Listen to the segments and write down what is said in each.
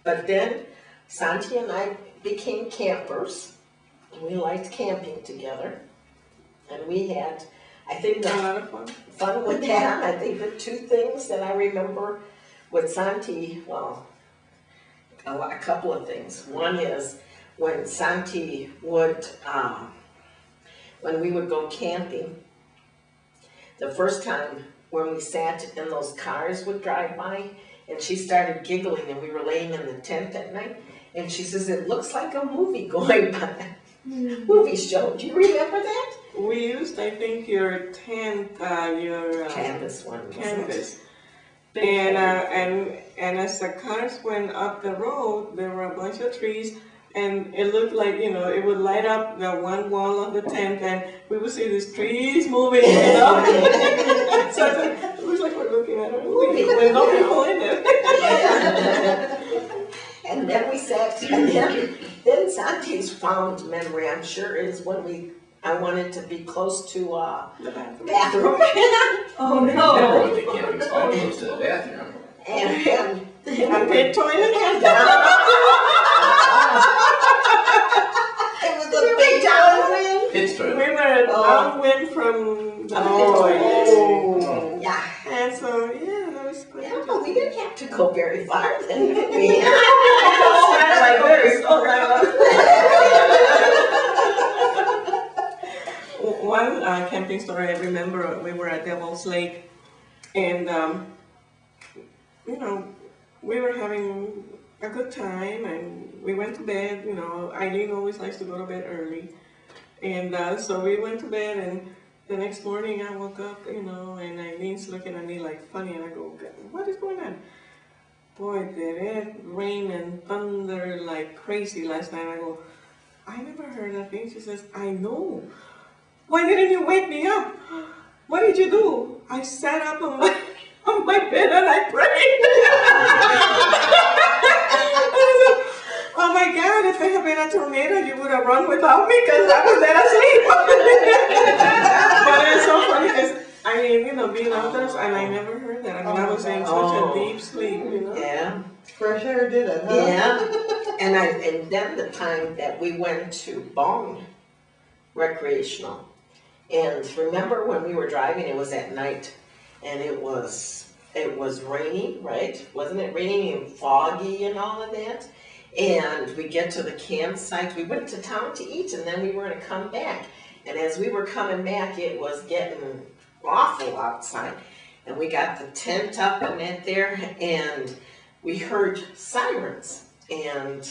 But then Santi and I became campers. We liked camping together. And we had, I think, a lot of fun. Fun with that. I think the two things that I remember with Santi, well, a couple of things. One is when Santi would, when we would go camping, the first time when we sat in those cars would drive by, and she started giggling, and we were laying in the tent that night, and she says, it looks like a movie going by. Movie show. Do you remember that? We used, I think, your tent, your canvas one. Canvas. And as the cars went up the road, there were a bunch of trees, and it looked like, you know, it would light up the one wall of the tent, and we would see these trees moving, you know. So it looks like we're looking at a movie with no people in it. And then we sat, and then Santi's fond memory, I'm sure, is when I wanted to be close to the bathroom. Oh no! The camping spot close to the bathroom. And a pit toilet. It was a big downwind. Pit's toilet. We were downwind from the toilet. Yeah. And so, yeah, that was good. Yeah, but we didn't have to go very far then, did we? Like this. One camping story I remember, we were at Devil's Lake, and you know, we were having a good time, and we went to bed. You know, Eileen always likes to go to bed early, and so we went to bed, and the next morning I woke up, you know, and Eileen's looking at me like funny, and I go, what is going on? Boy, did it rain and thunder like crazy last night. I go, I never heard that thing. She says, I know. Why didn't you wake me up? What did you do? I sat up on my bed and I prayed. Oh my God, if there had been a tornado, you would have run without me because I was there asleep. But it's so funny because I mean, you know, being outdoors, and I never heard that. I mean, I was in such a deep sleep, you know. Yeah. Fresh air did it, huh? Yeah. And then the time that we went to Bong Recreational. And remember when we were driving, it was at night, and it was raining, right? Wasn't it raining and foggy and all of that? And we get to the campsite. We went to town to eat, and then we were going to come back. And as we were coming back, it was getting awful outside. And we got the tent up and that there, and we heard sirens. And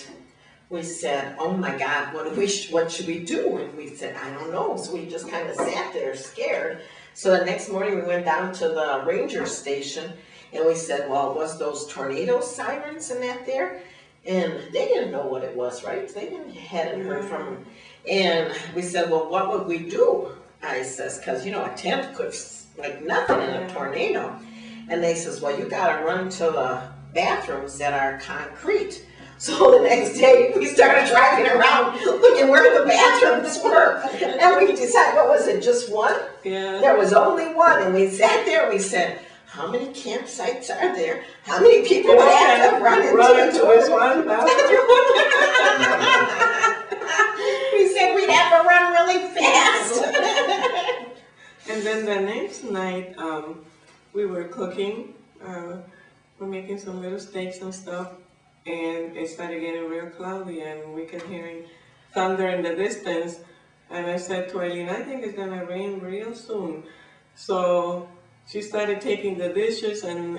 we said, oh my God, what should we do? And we said, I don't know. So we just kind of sat there scared. So the next morning we went down to the ranger station, and we said, well, was those tornado sirens and that there? And they didn't know what it was, right? They hadn't heard from them. And we said, well, what would we do? I says, because, you know, a tent could, like nothing in a tornado. And they says, well, you got to run to the bathrooms that are concrete. So the next day, we started driving around looking where the bathrooms were. And we decided, what was it, just one? Yeah. There was only one. And we sat there, we said, how many campsites are there? How many people have to run into this one bathroom? We said we'd have to run really fast. And then the next night, we were cooking. We're making some little steaks and stuff. And it started getting real cloudy, and we kept hearing thunder in the distance. And I said to Eileen, I think it's gonna rain real soon. So she started taking the dishes and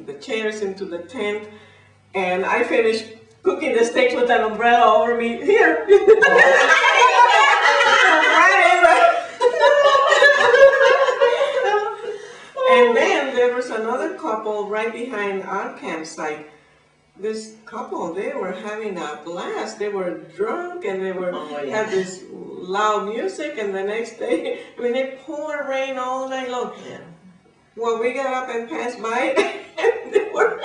the chairs into the tent, and I finished cooking the steaks with an umbrella over me. Here! And then there was another couple right behind our campsite. This couple, they were having a blast. They were drunk, and they were had this loud music, and the next day, I mean, they poured rain all night long. Yeah. Well, we got up and passed by, and they were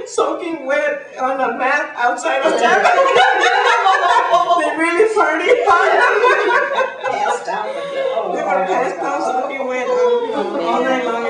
soaking wet on a mat outside of town. They really partied hard. Passed out. They were passed out, soaking wet all night long.